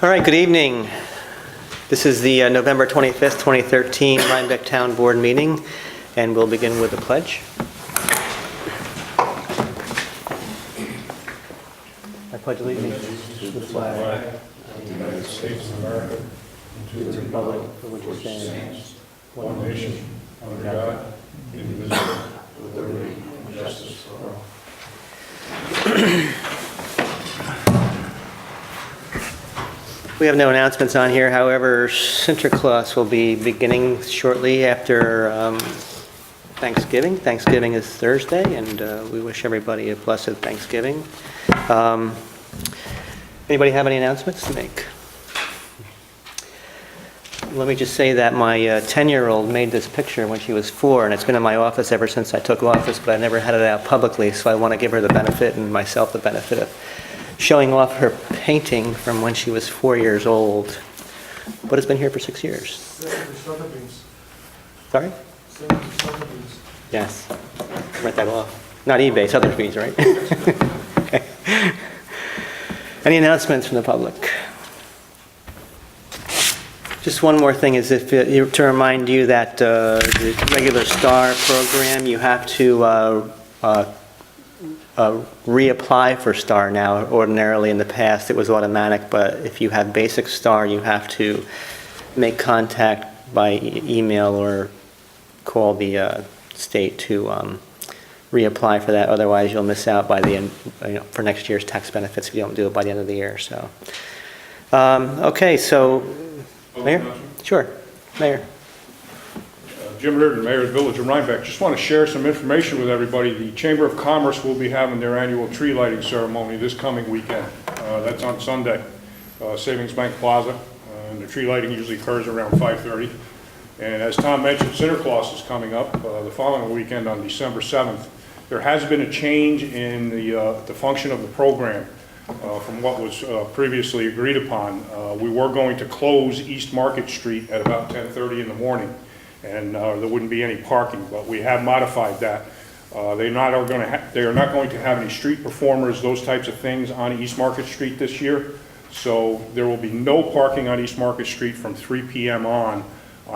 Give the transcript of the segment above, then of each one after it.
All right, good evening. This is the November 25th, 2013 Rhinebeck Town Board meeting, and we'll begin with the pledge. I pledge allegiance to the flag of the United States of America and to the republic for which it stands, one nation, under God, indivisible, with liberty and justice for all. We have no announcements on here. However, Sinterklaas will be beginning shortly after Thanksgiving. Thanksgiving is Thursday, and we wish everybody a blessed Thanksgiving. Anybody have any announcements to make? Let me just say that my 10-year-old made this picture when she was 4, and it's been in my office ever since I took office, but I never had it out publicly, so I want to give her the benefit and myself the benefit of showing off her painting from when she was 4 years old. But it's been here for 6 years. Sorry? Yes. Rent that off. Not eBay, Sotheby's, right? Okay. Any announcements from the public? Just one more thing is to remind you that the regular STAR program, you have to reapply for STAR now. Ordinarily in the past it was automatic, but if you have basic STAR, you have to make contact by email or call the state to reapply for that. Otherwise you'll miss out by the end, for next year's tax benefits if you don't do it by the end of the year. So okay, so Mayor? Sure, Mayor. Jim Reardon, Mayor of the Village of Rhinebeck. Just want to share some information with everybody. The Chamber of Commerce will be having their annual tree lighting ceremony this coming weekend. That's on Sunday, Savings Bank Plaza, and the tree lighting usually occurs around 5:30. And as Tom mentioned, Sinterklaas is coming up the following weekend on December 7th. There has been a change in the function of the program from what was previously agreed upon. We were going to close East Market Street at about 10:30 in the morning, and there wouldn't be any parking, but we have modified that. They are not going to have any street performers, those types of things on East Market Street this year. So there will be no parking on East Market Street from 3 p.m. on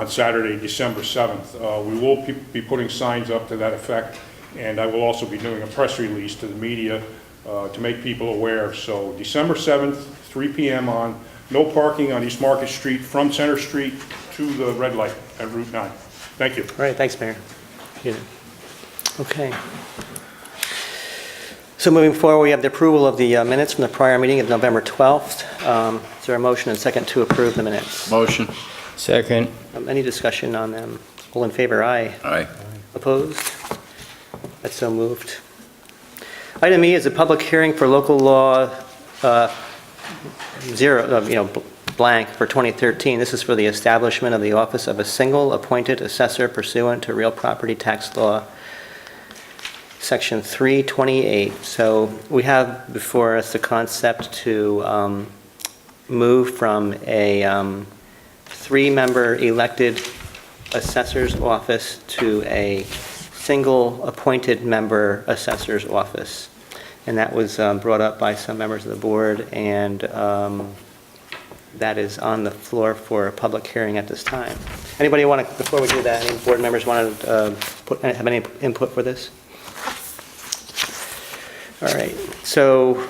Saturday, December 7th. We will be putting signs up to that effect, and I will also be doing a press release to the media to make people aware. So December 7th, 3 p.m. on, no parking on East Market Street from Center Street to the red light at Route 9. Thank you. All right, thanks, Mayor. Okay. So moving forward, we have the approval of the minutes from the prior meeting of November 12th. Is there a motion and second to approve the minutes? Motion. Second. Any discussion on them? All in favor, aye. Aye. Opposed? That's so moved. Item E is a public hearing for local law blank for 2013. This is for the establishment of the office of a single appointed assessor pursuant to real property tax law, section 328. So we have before us the concept to move from a 3-member elected assessor's office to a single appointed member assessor's office. And that was brought up by some members of the board, and that is on the floor for a public hearing at this time. Anybody want to, before we do that, any board members want to have any input for this? All right, so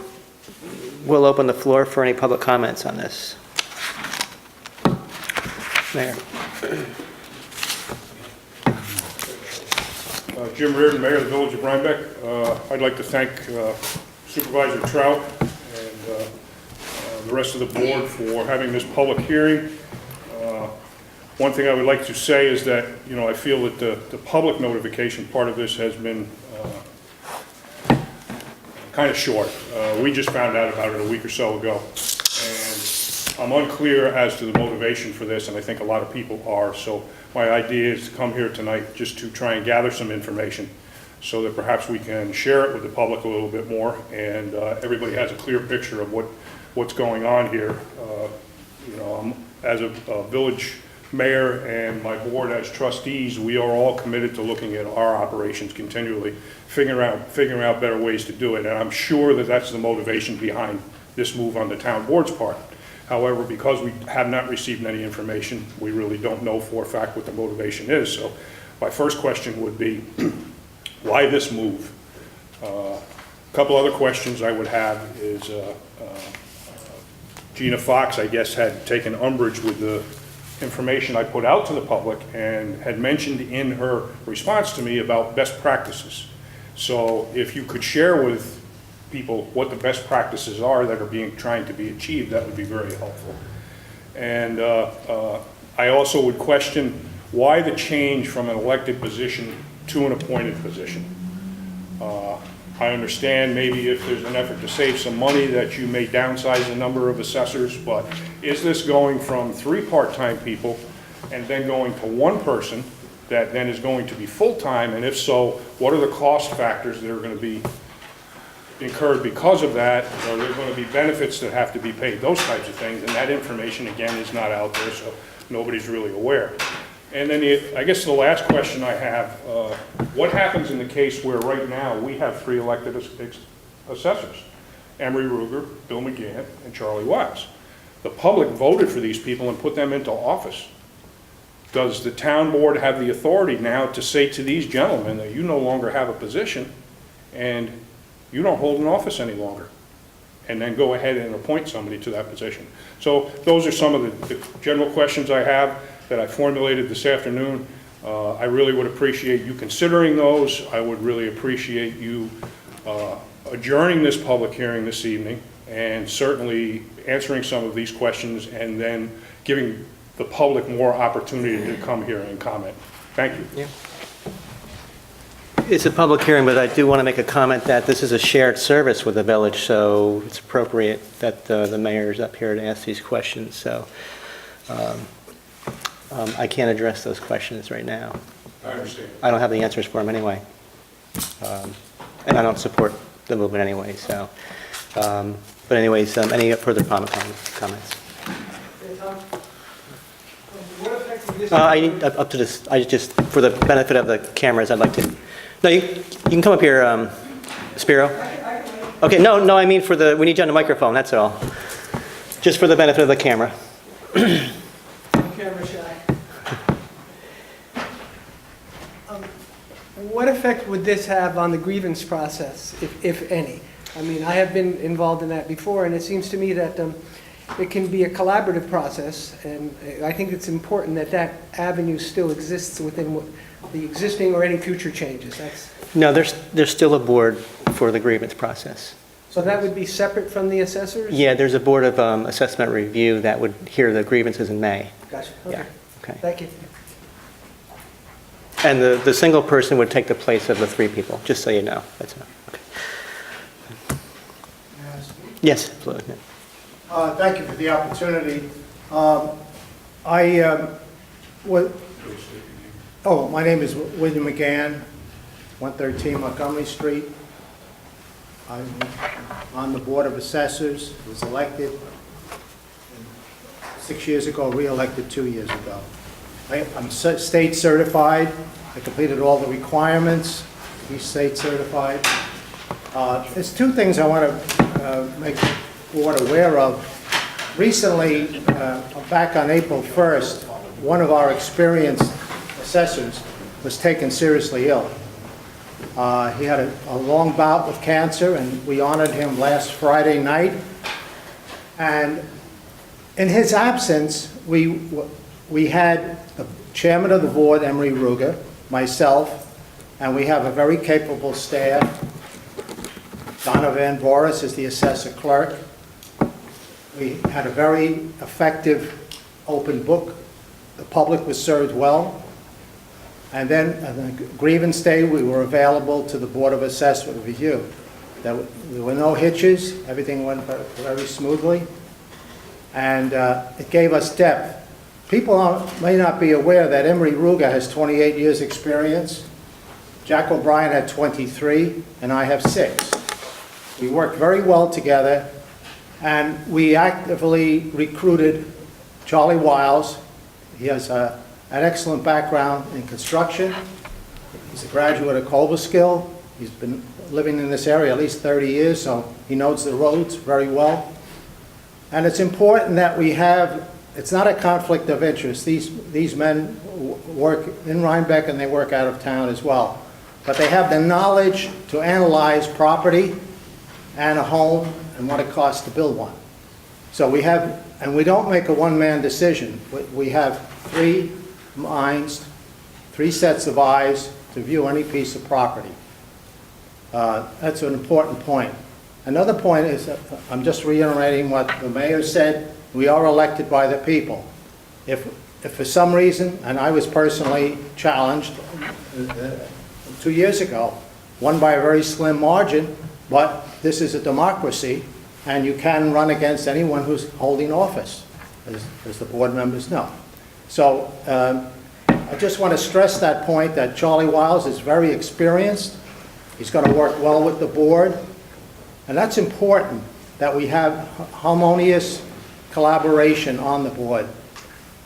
we'll open the floor for any public comments on this. Mayor. Jim Reardon, Mayor of the Village of Rhinebeck. I'd like to thank Supervisor Trout and the rest of the board for having this public hearing. One thing I would like to say is that, I feel that the public notification part of this has been kind of short. We just found out about it a week or so ago, and I'm unclear as to the motivation for this, and I think a lot of people are. So my idea is to come here tonight just to try and gather some information so that perhaps we can share it with the public a little bit more, and everybody has a clear picture of what's going on here. As a village mayor and my board as trustees, we are all committed to looking at our operations continually, figuring out better ways to do it. And I'm sure that that's the motivation behind this move on the town board's part. However, because we have not received any information, we really don't know for a fact what the motivation is. So my first question would be, why this move? A couple other questions I would have is, Gina Fox, I guess, had taken umbrage with the information I put out to the public and had mentioned in her response to me about best practices. So if you could share with people what the best practices are that are trying to be achieved, that would be very helpful. And I also would question why the change from an elected position to an appointed position. I understand maybe if there's an effort to save some money that you may downsize the number of assessors, but is this going from 3 part-time people and then going to 1 person that then is going to be full-time? And if so, what are the cost factors that are going to be incurred because of that? Are there going to be benefits that have to be paid? Those types of things. And that information, again, is not out there, so nobody's really aware. And then I guess the last question I have, what happens in the case where right now we have 3 elected assessors? Emery Ruger, Bill McGann, and Charlie Wiles. The public voted for these people and put them into office. Does the town board have the authority now to say to these gentlemen that you no longer have a position and you don't hold an office any longer, and then go ahead and appoint somebody to that position? So those are some of the general questions I have that I formulated this afternoon. I really would appreciate you considering those. I would really appreciate you adjourning this public hearing this evening and certainly answering some of these questions and then giving the public more opportunity to come here and comment. Thank you. Yeah. It's a public hearing, but I do want to make a comment that this is a shared service with the village, so it's appropriate that the mayor's up here to ask these questions. So I can't address those questions right now. I understand. I don't have the answers for them anyway. And I don't support the movement anyway, so. But anyways, any further comments? What effect would this I need up to this, I just, for the benefit of the cameras, I'd like to, no, you can come up here, Spiro. Okay, no, I mean we need you on the microphone, that's all. Just for the benefit of the camera. camera shy. What effect would this have on the grievance process, if any? I mean, I have been involved in that before, and it seems to me that it can be a collaborative process, and I think it's important that that avenue still exists within the existing or any future changes. No, there's still a board for the grievance process. So that would be separate from the assessors? Yeah, there's a board of assessment review that would hear the grievances in May. Gotcha, okay. Yeah, okay. Thank you. And the single person would take the place of the 3 people, just so you know. That's enough. Okay. Yes, absolutely. Thank you for the opportunity. My name is William McGann, 113 Montgomery Street. I'm on the Board of Assessors, was elected 6 years ago, re-elected 2 years ago. I'm state certified. I completed all the requirements, be state certified. There's 2 things I want to make the board aware of. Recently, back on April 1st, one of our experienced assessors was taken seriously ill. He had a long bout with cancer, and we honored him last Friday night. And in his absence, we had the chairman of the board, Emery Ruger, myself, and we have a very capable staff. Donna Van Boris is the assessor clerk. We had a very effective open book. The public was served well. And then on the grievance day, we were available to the Board of Assessment review. There were no hitches. Everything went very smoothly. And it gave us depth. People may not be aware that Emery Ruger has 28 years experience. Jack O'Brien had 23, and I have 6. We worked very well together, and we actively recruited Charlie Wiles. He has an excellent background in construction. He's a graduate of Colberskill. He's been living in this area at least 30 years, so he knows the roads very well. And it's important that we have, it's not a conflict of interest. These men work in Rhinebeck and they work out of town as well. But they have the knowledge to analyze property and a home and what it costs to build one. So we have, and we don't make a one-man decision. We have 3 minds, 3 sets of eyes to view any piece of property. That's an important point. Another point is, that I'm just reiterating what the mayor said, we are elected by the people. If for some reason, and I was personally challenged 2 years ago, won by a very slim margin, but this is a democracy, and you can run against anyone who's holding office, as the board members know. So I just want to stress that point, that Charlie Wiles is very experienced. He's going to work well with the board. And that's important, that we have harmonious collaboration on the board.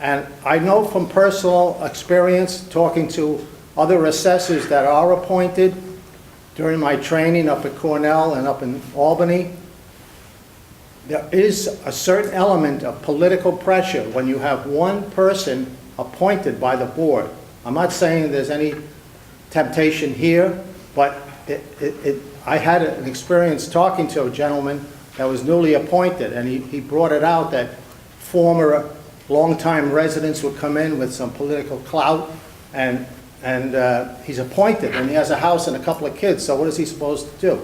And I know from personal experience, talking to other assessors that are appointed during my training up at Cornell and up in Albany, there is a certain element of political pressure when you have one person appointed by the board. I'm not saying there's any temptation here, but I had an experience talking to a gentleman that was newly appointed, and he brought it out that former longtime residents would come in with some political clout, and he's appointed, and he has a house and a couple of kids, so what is he supposed to do?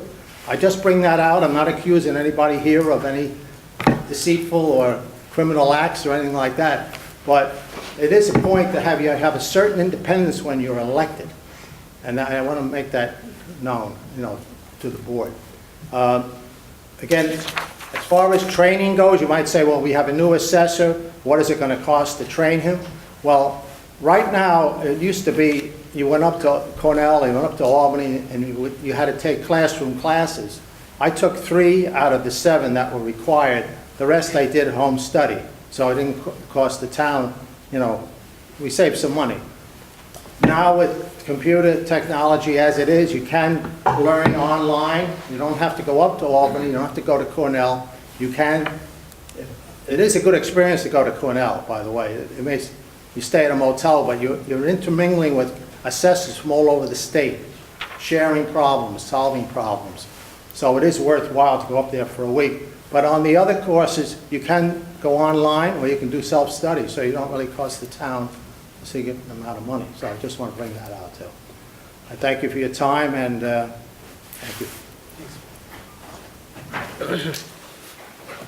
I just bring that out. I'm not accusing anybody here of any deceitful or criminal acts or anything like that, but it is a point to have you have a certain independence when you're elected, and I want to make that known, to the board. Again, as far as training goes, you might say, well, we have a new assessor. What is it going to cost to train him? Well, right now, it used to be you went up to Cornell, you went up to Albany, and you had to take classroom classes. I took 3 out of the 7 that were required. The rest I did home study, so it didn't cost the town, we saved some money. Now with computer technology as it is, you can learn online. You don't have to go up to Albany, you don't have to go to Cornell. You can, it is a good experience to go to Cornell, by the way. It makes, you stay at a motel, but you're intermingling with assessors from all over the state, sharing problems, solving problems. So it is worthwhile to go up there for a week. But on the other courses, you can go online or you can do self-study, so you don't really cost the town a significant amount of money. So I just want to bring that out too. I thank you for your time, and thank you.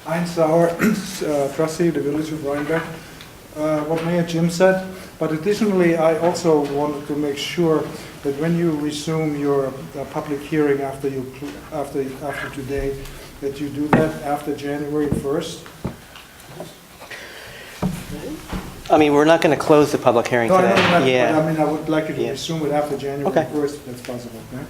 Heinz Sauer, trustee of the Village of Rhinebeck. What Mayor Jim said, but additionally, I also wanted to make sure that when you resume your public hearing after today, that you do that after January 1st. I mean, we're not going to close the public hearing No, I today. know that, Yeah. but I mean, I would like you to Yeah. resume it after January Okay. 1st, if that's possible. Okay?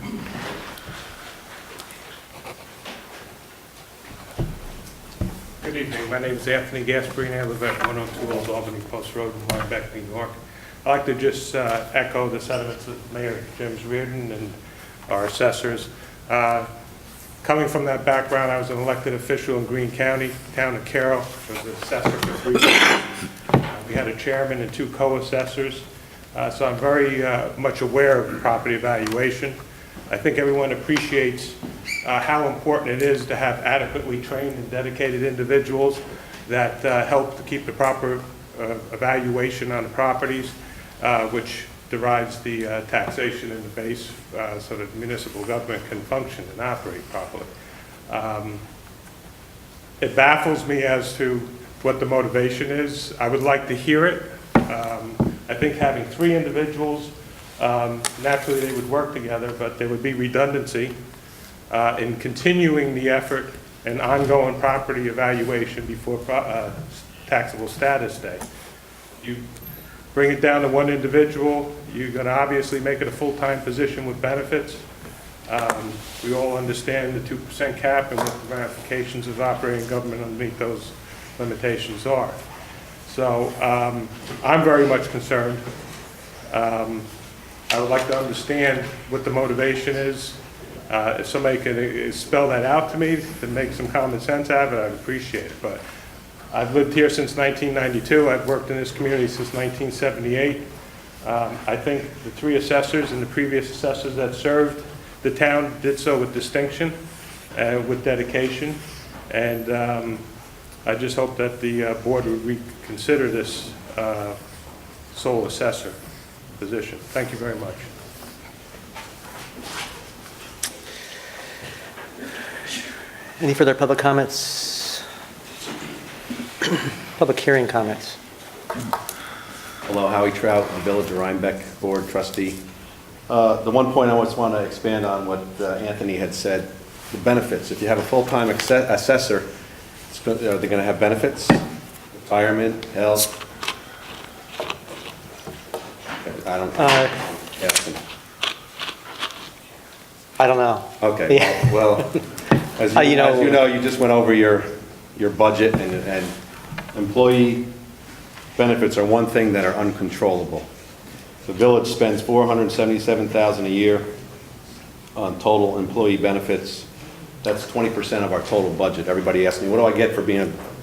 Good evening. My name is Anthony Gasparini. I live at 102 Old Albany Post Road in Rhinebeck, New York. I'd like to just echo the sentiments of Mayor James Reardon and our assessors. Coming from that background, I was an elected official in Greene County, town of Carroll. I was an assessor for 3 years. We had a chairman and 2 co-assessors. So I'm very much aware of property evaluation. I think everyone appreciates how important it is to have adequately trained and dedicated individuals that help to keep the proper evaluation on the properties, which derives the taxation in the base so that municipal government can function and operate properly. It baffles me as to what the motivation is. I would like to hear it. I think having 3 individuals, naturally they would work together, but there would be redundancy in continuing the effort and ongoing property evaluation before taxable status day. You bring it down to 1 individual, you're going to obviously make it a full-time position with benefits. We all understand the 2% cap and what the ramifications of operating government underneath those limitations are. So I'm very much concerned. I would like to understand what the motivation is. If somebody could spell that out to me to make some common sense out of it, I'd appreciate it. But I've lived here since 1992. I've worked in this community since 1978. I think the three assessors and the previous assessors that served the town did so with distinction, with dedication, and I just hope that the board would reconsider this sole assessor position. Thank you very much. Any further public comments? Public hearing comments? Hello, Howie Trout, the Village of Rhinebeck Board Trustee. The one point I just want to expand on what Anthony had said, the benefits. If you have a full-time assessor, are they going to have benefits? Retirement, health? I don't ask them. I don't know. Okay, Yeah. well, as You know- you know, you just went over your budget, and employee benefits are one thing that are uncontrollable. The village spends $477,000 a year on total employee benefits. That's 20% of our total budget. Everybody asks me, what do I get for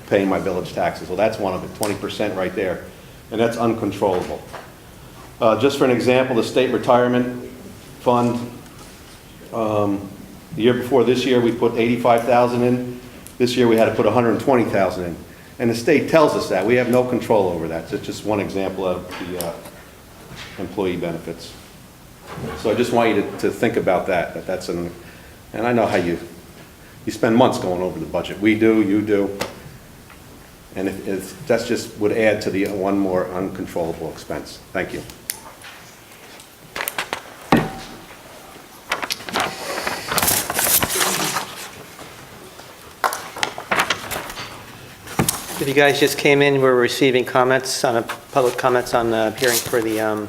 paying my village taxes? Well, that's one of it, 20% right there, and that's uncontrollable. Just for an example, the state retirement fund, the year before this year, we put $85,000 in. This year, we had to put $120,000 in. And the state tells us that. We have no control over that. So it's just one example of the employee benefits. So I just want you to think about that. And I know how you spend months going over the budget. We do, you do. And that's just would add to the one more uncontrollable expense. Thank you. If you guys just came in, we're receiving comments public comments on the hearing for the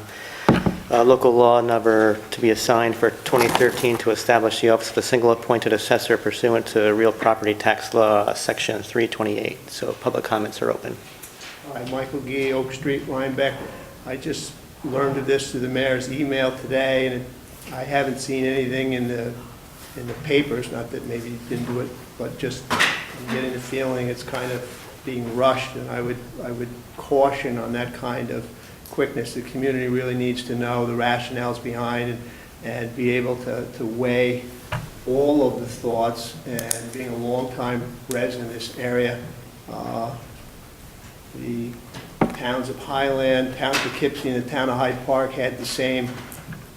local law number to be assigned for 2013 to establish the office of a single appointed assessor pursuant to real property tax law, section 328. So public comments are open. Hi, Michael Gee, Oak Street, Rhinebeck. I just learned of this through the mayor's email today, and I haven't seen anything in the papers, not that maybe he didn't do it, but just I'm getting the feeling it's kind of being rushed, and I would caution on that kind of quickness. The community really needs to know the rationales behind and be able to weigh all of the thoughts. And being a longtime resident in this area, the towns of Highland, town of Poughkeepsie, and the town of Hyde Park had the same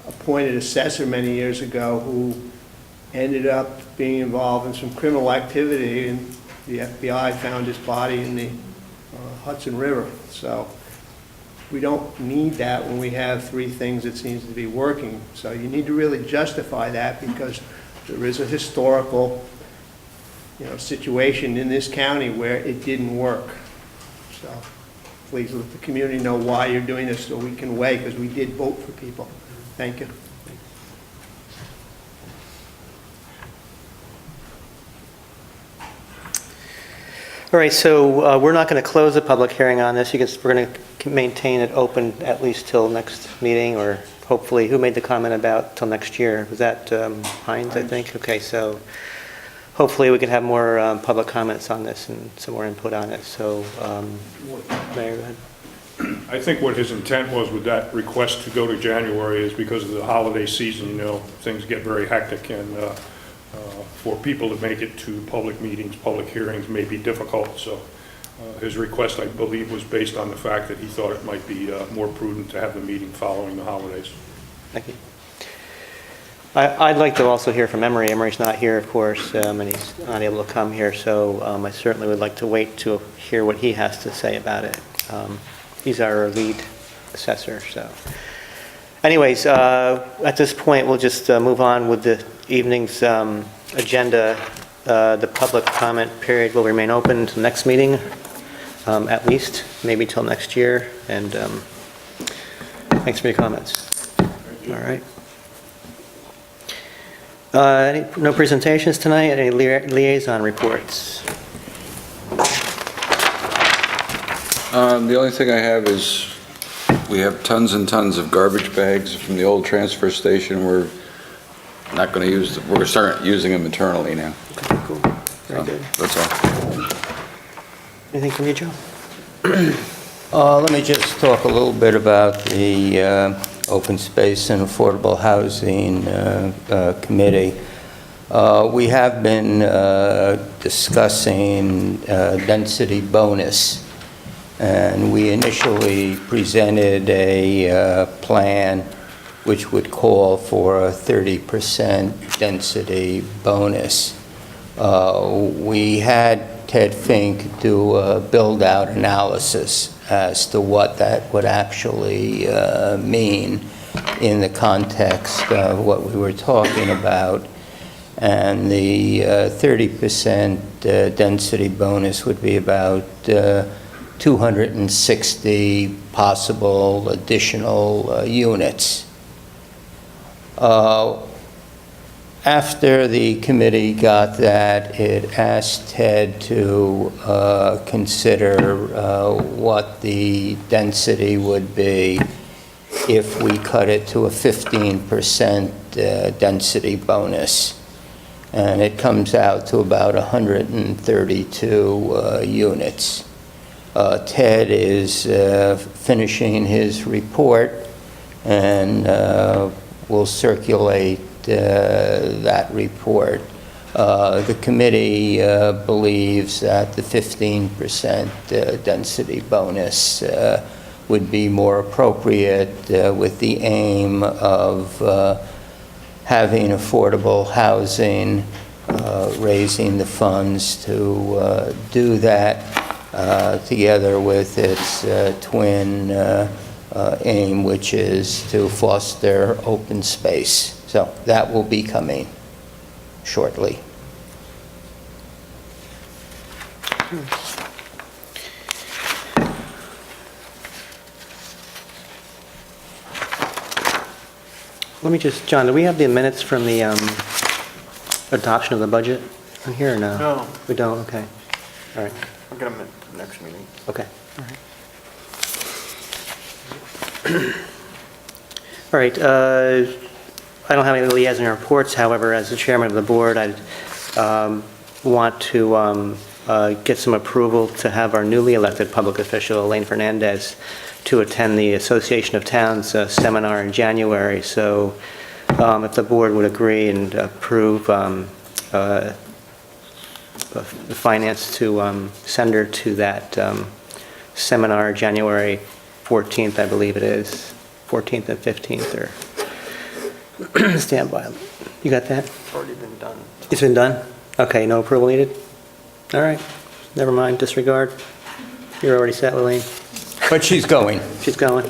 appointed assessor many years ago who ended up being involved in some criminal activity, and the FBI found his body in the Hudson River. So we don't need that when we have three things that seems to be working. So you need to really justify that, because there is a historical, situation in this county where it didn't work. So please let the community know why you're doing this so we can weigh, because we did vote for people. Thank you. All right, so we're not going to close the public hearing on this. We're going to maintain it open at least till next meeting, or hopefully, who made the comment about till next year? Was that Hines, I think? Okay, so hopefully we can have more public comments on this and some more input on it. So, Mayor, go ahead. I think what his intent was with that request to go to January is because of the holiday season, things get very hectic, and for people to make it to public meetings, public hearings may be difficult. So his request, I believe, was based on the fact that he thought it might be more prudent to have the meeting following the holidays. Thank you. I'd like to also hear from Emery. Emery's not here, of course, and he's not able to come here, so I certainly would like to wait to hear what he has to say about it. He's our lead assessor, so. Anyways, at this point, we'll just move on with the evening's agenda. The public comment period will remain open until next meeting, at least, maybe till next year, and thanks for your comments. All right. No presentations tonight? Any liaison reports? The only thing I have is we have tons and tons of garbage bags from the old transfer station. We're not going to use them. We're going to start using them internally now. Okay, cool. Very So, good. that's all. Anything from you, Joe? Let me just talk a little bit about the Open Space and Affordable Housing Committee. We have been discussing density bonus, and we initially presented a plan which would call for a 30% density bonus. We had Ted Fink do a build-out analysis as to what that would actually mean in the context of what we were talking about. And the 30% density bonus would be about 260 possible additional units. After the committee got that, it asked Ted to consider what the density would be if we cut it to a 15% density bonus. And it comes out to about 132 units. Ted is finishing his report, and will circulate that report. The committee believes that the 15% density bonus would be more appropriate with the aim of having affordable housing, raising the funds to do that, together with its twin aim, which is to foster open space. So that will be coming shortly. Let me just, John, do we have the minutes from the adoption of the budget in here or no? No. We don't, okay. All right, I'll get them at the next meeting. okay. All right. All right, I don't have any liaison reports. However, as the chairman of the board, I'd want to get some approval to have our newly elected public official, Elaine Fernandez, to attend the Association of Towns seminar in January. So if the board would agree and approve the finance to send her to that seminar January 14th, I believe it is, 14th and 15th, or stand by. You got that? It's already been done. It's been done? Okay, no approval needed? All right, never mind, disregard. You're already set, Lillian. But she's going. She's going.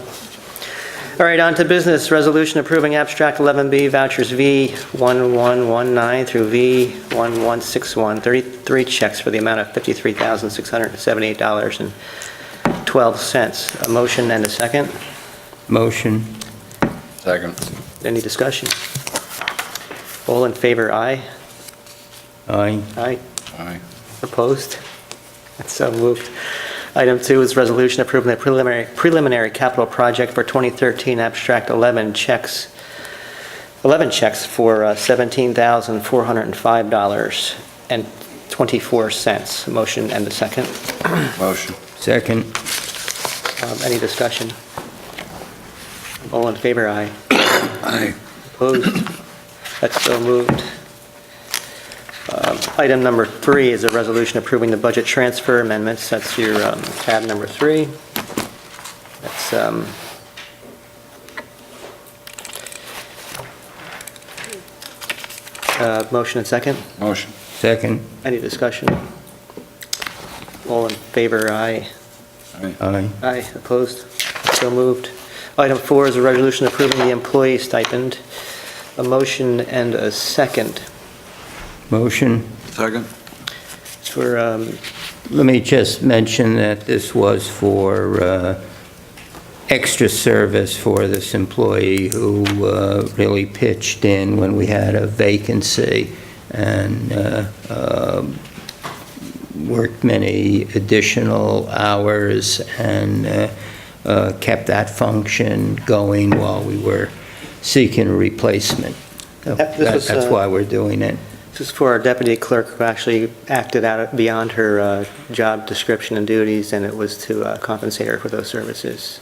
All right, on to business. Resolution approving abstract 11B vouchers V1119 through V1161, 33 checks for the amount of $53,678.12. A motion and a second. Motion. Second. Any discussion? All in favor, aye? Aye. Aye. Aye. Opposed? That's so moved. Item 2 is resolution approving the preliminary capital project for 2013, abstract 11 checks for $17,405.24. Motion and a second. Motion. Second. Any discussion? All in favor, aye. Aye. Opposed? That's so moved. Item number 3 is a resolution approving the budget transfer amendments. That's your tab number 3. That's motion and second. Motion. Second. Any discussion? All in favor, aye. Aye. Aye. Aye. Opposed? So moved. Item 4 is a resolution approving the employee stipend. A motion and a second. Motion. Second. For Let me just mention that this was for extra service for this employee who really pitched in when we had a vacancy and worked many additional hours and kept that function going while we were seeking a replacement. So This was, that's why we're doing it. This is for our deputy clerk who actually acted out beyond her job description and duties, and it was to compensate her for those services.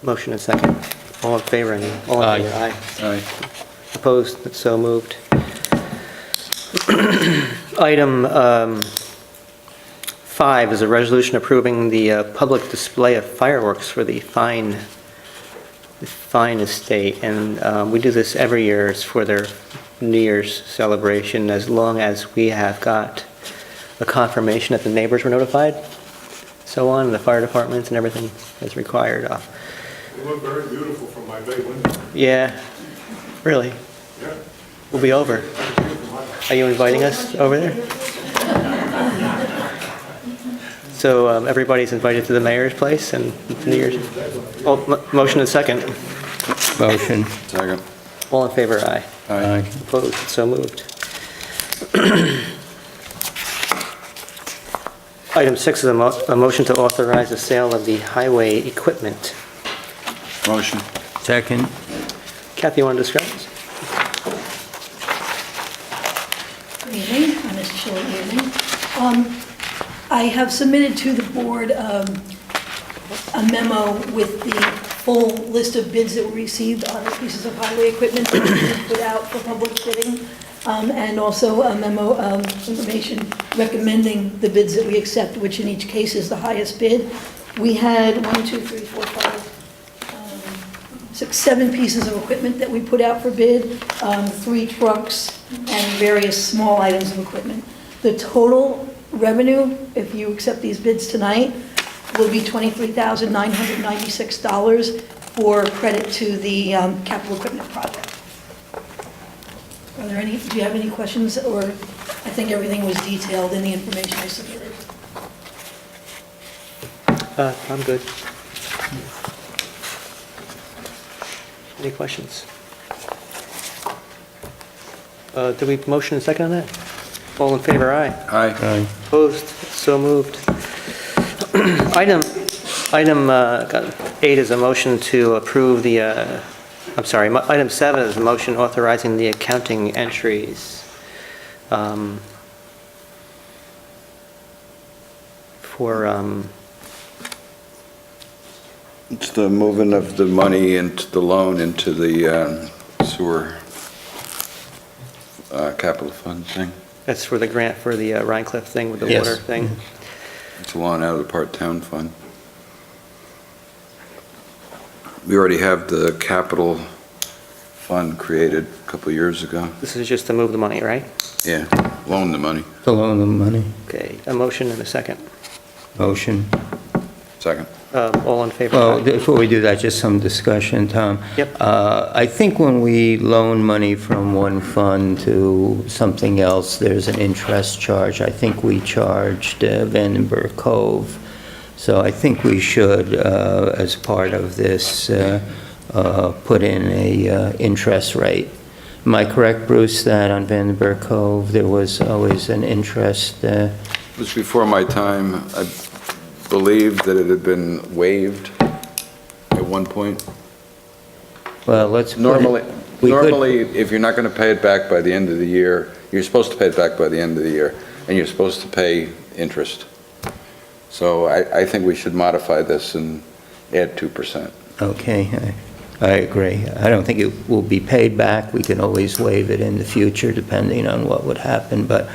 Motion and second. All in favor? All in favor? Aye. Aye. Opposed? That's so moved. Item 5 is a resolution approving the public display of fireworks for the Fine Estate, and we do this every year. It's for their New Year's celebration, as long as we have got a confirmation that the neighbors were notified, so on, the fire departments and everything is required. They look very beautiful from my bay window. Yeah, really? Yeah. We'll be over. Are you inviting us over there? So everybody's invited to the mayor's place and New Year's. Oh, motion and second. Motion. Second. All in favor, aye. Aye. Opposed, so moved. Item 6 is a motion to authorize the sale of the highway equipment. Motion. Second. Kathy, you want to describe this? Good evening, on this short evening. I have submitted to the board a memo with the full list of bids that were received on the pieces of highway equipment that we put out for public bidding, and also a memo of information recommending the bids that we accept, which in each case is the highest bid. We had 7 pieces of equipment that we put out for bid, 3 trucks, and various small items of equipment. The total revenue, if you accept these bids tonight, will be $23,996 for credit to the capital equipment project. Are there any, do you have any questions, or I think everything was detailed in the information I submitted? I'm good. Any questions? Did we motion and second on that? All in favor, aye. Aye. Aye. Opposed, so moved. Item 8 is a motion to approve the, item 7 is a motion authorizing the accounting entries for, It's the moving of the money into the loan into the sewer capital fund thing. that's for the grant for the Rhine Cliff thing with the Yes. water thing. It's a loan out of the part-town fund. We already have the capital fund created a couple of years ago. This is just to move the money, right? Yeah, loan the money. To loan the money. Okay, a motion and a second. Motion. Second. All in favor? Well, aye. before we do that, just some discussion, Tom. Yep. I think when we loan money from one fund to something else, there's an interest charge. I think we charged Vandenberg Cove. So I think we should, as part of this, put in a interest rate. Am I correct, Bruce, that on Vandenberg Cove, there was always an interest? It was before my time. I believe that it had been waived at one point. Well, let's put it- Normally, we could- if you're not going to pay it back by the end of the year, you're supposed to pay it back by the end of the year, and you're supposed to pay interest. So I think we should modify this and add 2%. Okay, I agree. I don't think it will be paid back. We can always waive it in the future, depending on what would happen, but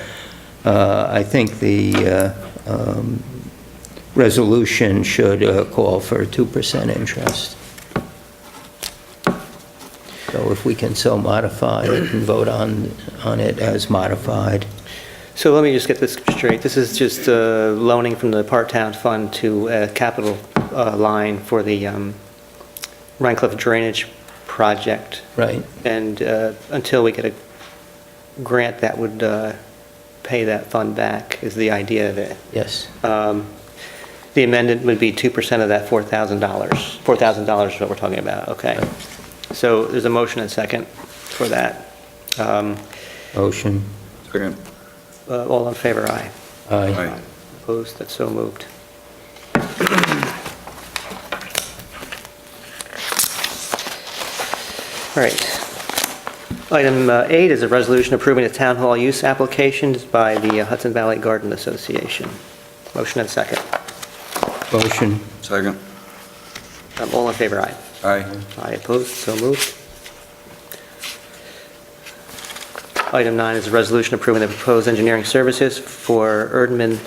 I think the resolution should call for 2% interest. So if we can so modify it and vote on it as modified. So let me just get this straight. This is just loaning from the part-town fund to a capital line for the Rhine Cliff drainage project. Right. And until we get a grant that would pay that fund back is the idea of it. Yes. The amendment would be 2% of that $4,000. $4,000 is what we're talking about, okay. So there's a motion and second for that. Motion. Second. All in favor, aye. Aye. Aye. Opposed, that's so moved. All right. Item 8 is a resolution approving the town hall use applications by the Hudson Valley Garden Association. Motion and second. Motion. Second. All in favor, aye. Aye. Aye, opposed, so moved. Item 9 is a resolution approving the proposed engineering services for Erdman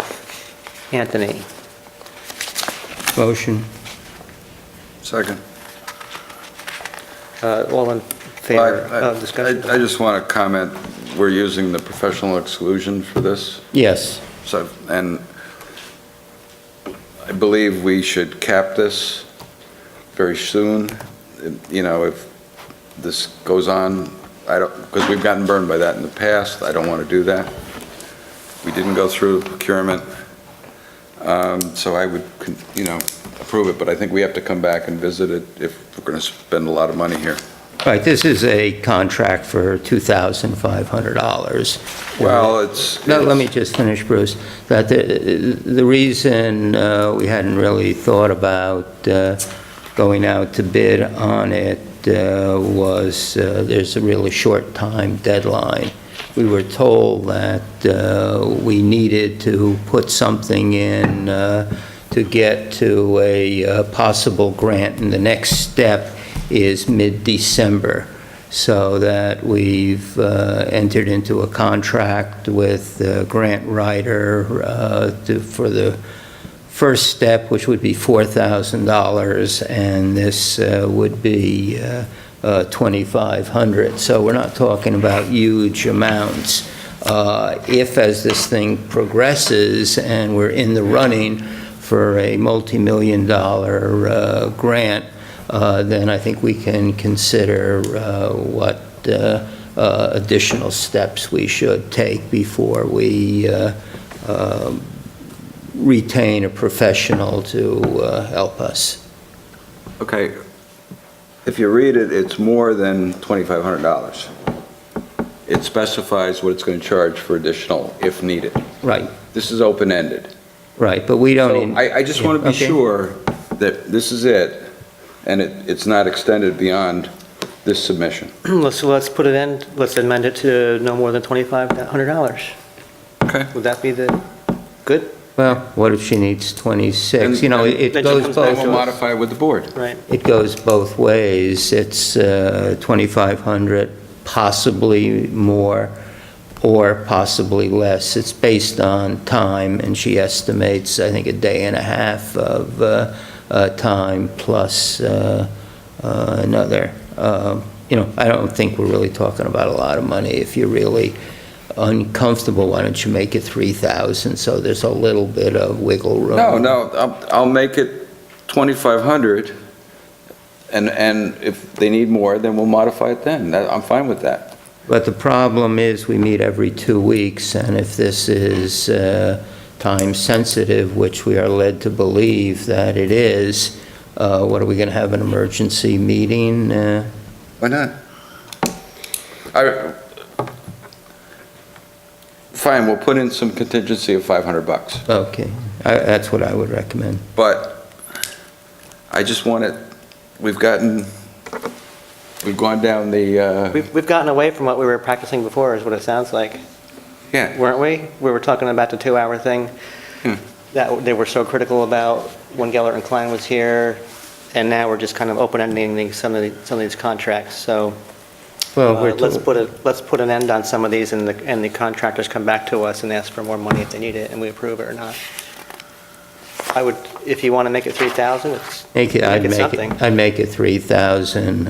Anthony. Motion. Second. All in favor of discussion? I just want to comment, we're using the professional exclusion for this, Yes. so, and I believe we should cap this very soon. You know, if this goes on, because we've gotten burned by that in the past, I don't want to do that. We didn't go through procurement, so I would, approve it, but I think we have to come back and visit it if we're going to spend a lot of money here. Right, this is a contract for $2,500. Well, it's... No, let me just finish, Bruce. That the reason we hadn't really thought about going out to bid on it was there's a really short time deadline. We were told that we needed to put something in to get to a possible grant, and the next step is mid-December, so that we've entered into a contract with the grant writer for the first step, which would be $4,000, and this would be $2,500. So we're not talking about huge amounts. If, as this thing progresses and we're in the running for a multi-million-dollar grant, then I think we can consider what additional steps we should take before we retain a professional to help us. Okay, if you read it, it's more than $2,500. It specifies what it's going to charge for additional if needed. Right, This is open-ended. right, but we don't... So I just want to be Okay. sure that this is it, and it's not extended beyond this submission. Let's put it in, let's amend it to no more than $2,500. Okay. Would that be good? Well, what if she needs 26? You know, it Then she goes comes back Then both... we'll modify it with the board. Right. It goes both ways. It's 2,500, possibly more, or possibly less. It's based on time, and she estimates, I think, a day and a half of time plus another. I don't think we're really talking about a lot of money. If you're really uncomfortable, why don't you make it 3,000, so there's a little bit of wiggle room? No, I'll make it 2,500, and if they need more, then we'll modify it then. I'm fine with that. But the problem is, we meet every 2 weeks, and if this is time-sensitive, which we are led to believe that it is, what, are we going to have an emergency meeting? Why not? Fine, we'll put in some contingency of $500. Okay, that's what I would recommend. But I just want it, we've gone down the, We've gotten away from what we were practicing before, is what it sounds like, yeah. weren't we? We were talking about the 2-hour thing that they were so critical about when Gellert and Klein was here, and now we're just kind of open-ending some of these contracts. So Well, let's put an end on some of these, and the contractors come back to us and ask for more money if they need it, and we approve it or not. I would, if you want to make it 3,000, I'd something. I'd make it 3,000.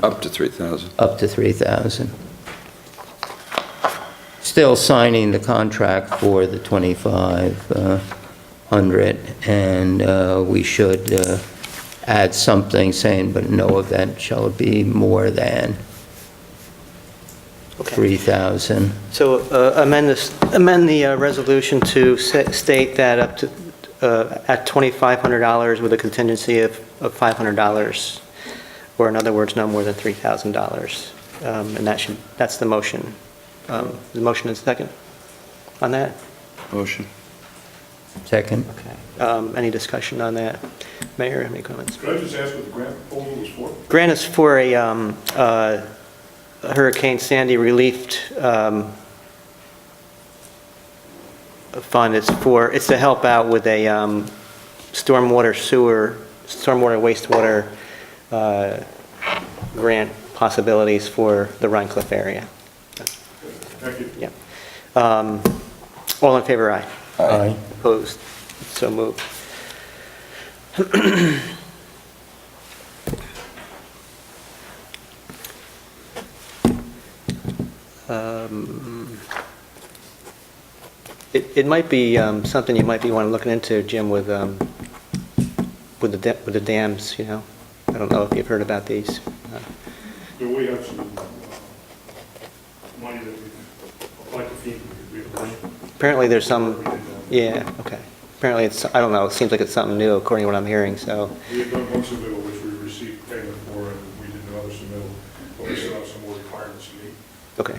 Up to 3,000. Up to 3,000. Still signing the contract for the 2,500, and we should add something saying, but no event shall it be more than Okay. 3,000. So amend the resolution to state that up to, at $2,500 with a contingency of $500, or in other words, no more than $3,000. And that's the motion. The motion is second on that? Motion. Second. Okay. Any discussion on that? Mayor, any comments? Could I just ask what the grant proposal was for? Grant is for Hurricane Sandy relief fund. It's to help out with a stormwater wastewater grant possibilities for the Rhine Cliff area. Thank you. Yeah. All in favor, aye. Aye. Opposed? So moved. It might be something you might be want to looking into, Jim, with the dams, you know? I don't know if you've heard about these. Do we have some money that we applied to FEMA? We have- Apparently there's some, yeah, okay. Apparently it's, I don't know, it seems like it's something new according to what I'm hearing, so. We had done one submittal, which we received payment for, and we did another submittal, but we still have some more requirements to meet. Okay.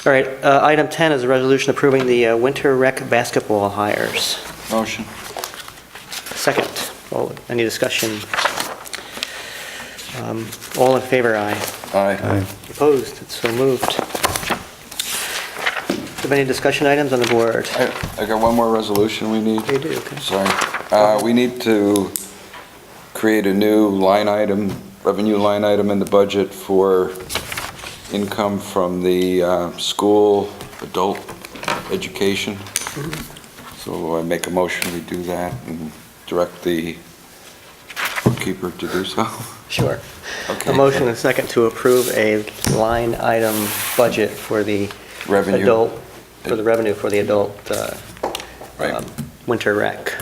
All right, item 10 is a resolution approving the winter rec basketball hires. Motion. Second, any discussion? All in favor, aye. Aye. Opposed, it's so moved. Do you have any discussion items on the board? I got one more resolution we need. You do, okay. Sorry. We need to create a new line item, revenue line item in the budget for income from the school adult education. So I make a motion, we do that and direct the bookkeeper to do so. Sure. Okay. A motion and a second to approve a line item budget for the Revenue. revenue for the adult Right. winter rec.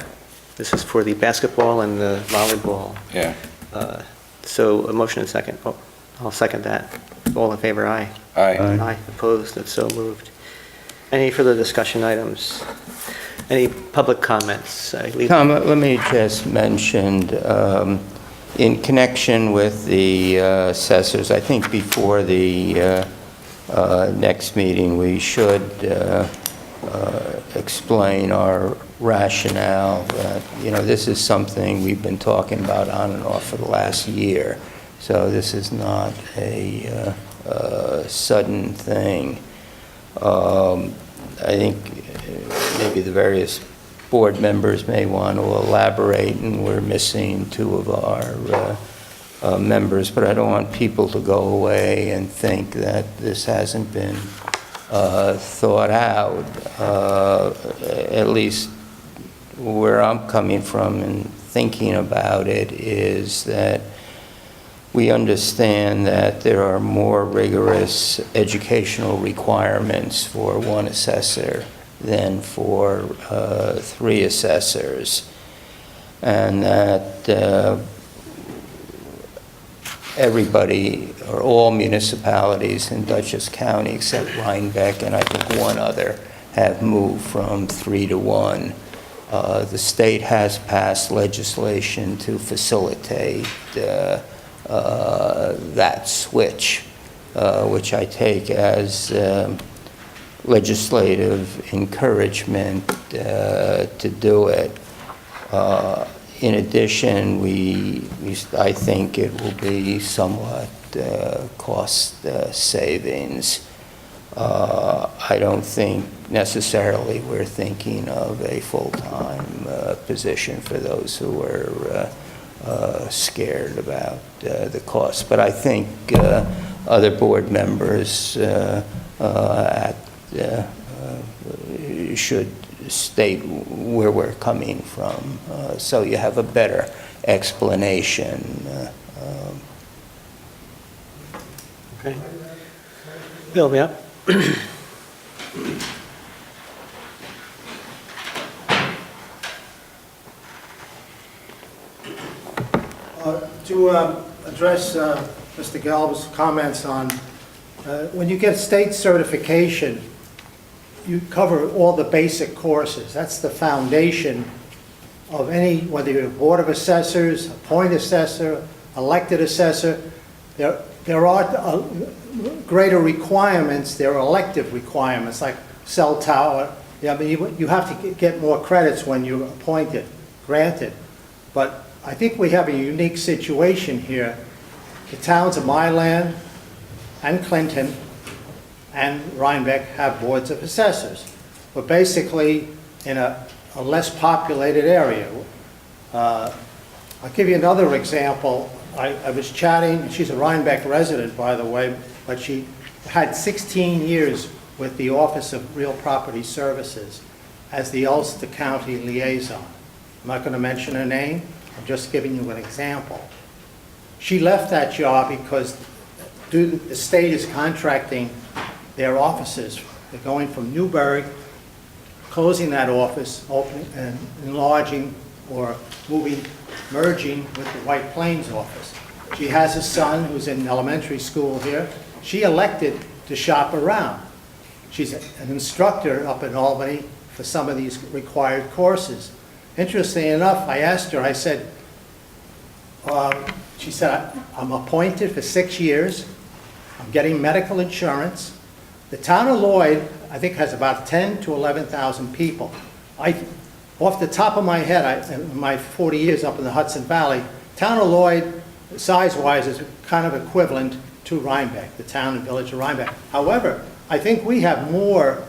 This is for the basketball and the volleyball. Yeah. So a motion and second. Oh, I'll second that. All in favor, aye. Aye. Aye. Opposed, that's so moved. Any further discussion items? Any public comments? Tom, let me just mention, in connection with the assessors, I think before the next meeting, we should explain our rationale. This is something we've been talking about on and off for the last year, so this is not a sudden thing. I think maybe the various board members may want to elaborate, and we're missing two of our members, but I don't want people to go away and think that this hasn't been thought out. At least where I'm coming from and thinking about it is that we understand that there are more rigorous educational requirements for one assessor than for 3 assessors, and that everybody, or all municipalities in Dutchess County except Rhinebeck and I think one other, have moved from 3 to 1. The state has passed legislation to facilitate that switch, which I take as legislative encouragement to do it. In addition, I think it will be somewhat cost savings. I don't think necessarily we're thinking of a full-time position for those who are scared about the cost. But I think other board members should state where we're coming from, so you have a better explanation. Okay. Bill, yeah? To address Mr. Galv's comments on, when you get state certification, you cover all the basic courses. That's the foundation of any, whether you're a Board of Assessors, a point assessor, elected assessor. There are greater requirements, there are elective requirements, like cell tower. I mean, you have to get more credits when you're appointed, granted. But I think we have a unique situation here the towns of Milan and Clinton and Rhinebeck have boards of assessors. We're basically in a less populated area. I'll give you another example. I was chatting, she's a Rhinebeck resident, by the way, but she had 16 years with the Office of Real Property Services as the Ulster County liaison. I'm not going to mention her name, I'm just giving you an example. She left that job because the state is contracting their offices. They're going from Newbury, closing that office, opening and enlarging or merging with the White Plains office. She has a son who's in elementary school here. She elected to shop around. She's an instructor up in Albany for some of these required courses. Interestingly enough, I asked her, I said, she said, I'm appointed for 6 years. I'm getting medical insurance. The town of Lloyd, I think, has about 10 to 11,000 people. Off the top of my head, in my 40 years up in the Hudson Valley, town of Lloyd, size-wise, is kind of equivalent to Rhinebeck, the town and village of Rhinebeck. However, I think we have more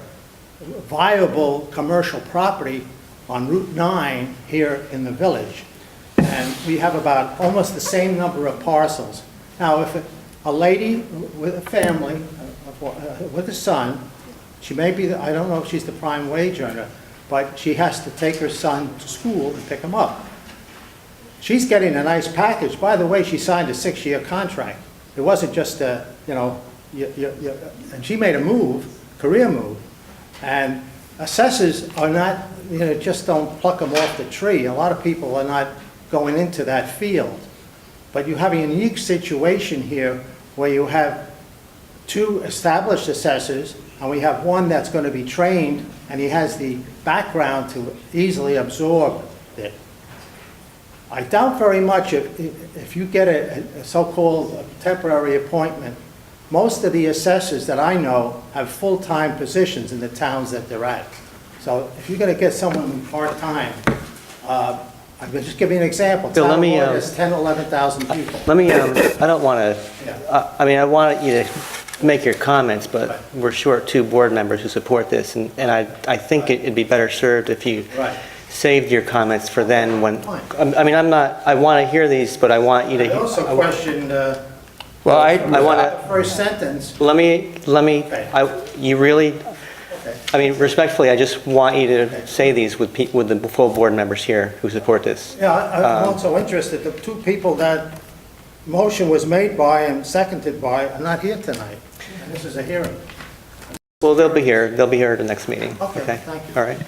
viable commercial property on Route 9 here in the village. And we have about almost the same number of parcels. Now, if a lady with a family, with a son, she may be, I don't know if she's the prime wage earner, but she has to take her son to school and pick him up. She's getting a nice package. By the way, she signed a 6-year contract. It wasn't just a, and she made a move, career move. And assessors are not, just don't pluck them off the tree. A lot of people are not going into that field. But you have a unique situation here where you have 2 established assessors, and we have one that's going to be trained, and he has the background to easily absorb it. I doubt very much if you get a so-called temporary appointment, most of the assessors that I know have full-time positions in the towns that they're at. So if you're going to get someone part-time, I'm just giving you an example. Bill, let me, there's 10, 11,000 people. Let me, I don't want to, Yeah. I want you to make your comments, but we're short 2 board members who support this, and I think it'd be better served if you Right. saved your comments for then when, Fine. I want to hear these, but I want you to. I also questioned Well, I want the to, first sentence. let me, you really, respectfully, I just want you to say these with the full board members here who support this. Yeah, I'm also interested, the 2 people that motion was made by and seconded by are not here tonight. And this is a hearing. Well, they'll be here at the next meeting. Okay, thank you. All right.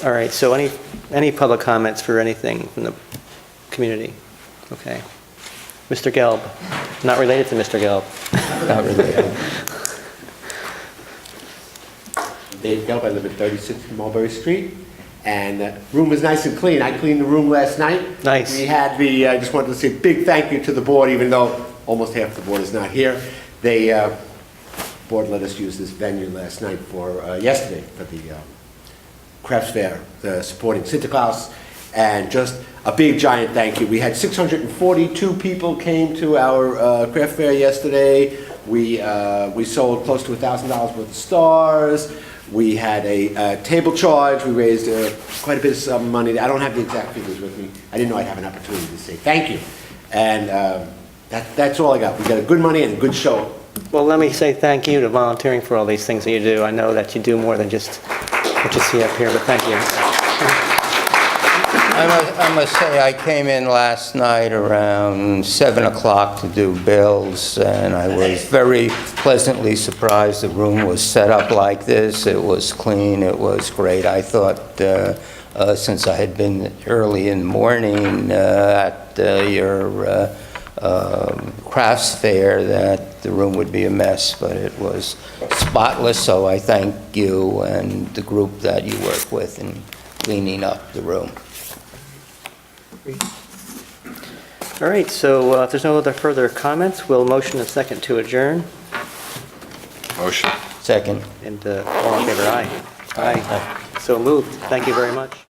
All right, so any public comments for anything from the community? Okay. Mr. Gelb, not related to Mr. Gelb. Not related. Dave Gelb, I live at 36 Mulberry Street, and the room was nice and clean. I cleaned the room last night. Nice. We had I just wanted to say a big thank you to the board, even though almost half the board is not here. The board let us use this venue last night yesterday for the crafts fair, supporting Santa Claus, and just a big giant thank you. We had 642 people came to our craft fair yesterday. We sold close to $1,000 worth of stars. We had a table charge. We raised quite a bit of money. I don't have the exact figures with me. I didn't know I'd have an opportunity to say thank you. And that's all I got. We got a good money and a good show. Well, let me say thank you to volunteering for all these things that you do. I know that you do more than just what you see up here, but thank you. I must say, I came in last night around 7 o'clock to do bills, and I was very pleasantly surprised the room was set up like this. It was clean, it was great. I thought, since I had been early in the morning at your crafts fair, that the room would be a mess, but it was spotless, so I thank you and the group that you work with in cleaning up the room. All right, so if there's no other further comments, we'll motion a second to adjourn. Motion. Second. And all in favor, aye. Aye. So moved. Thank you very much.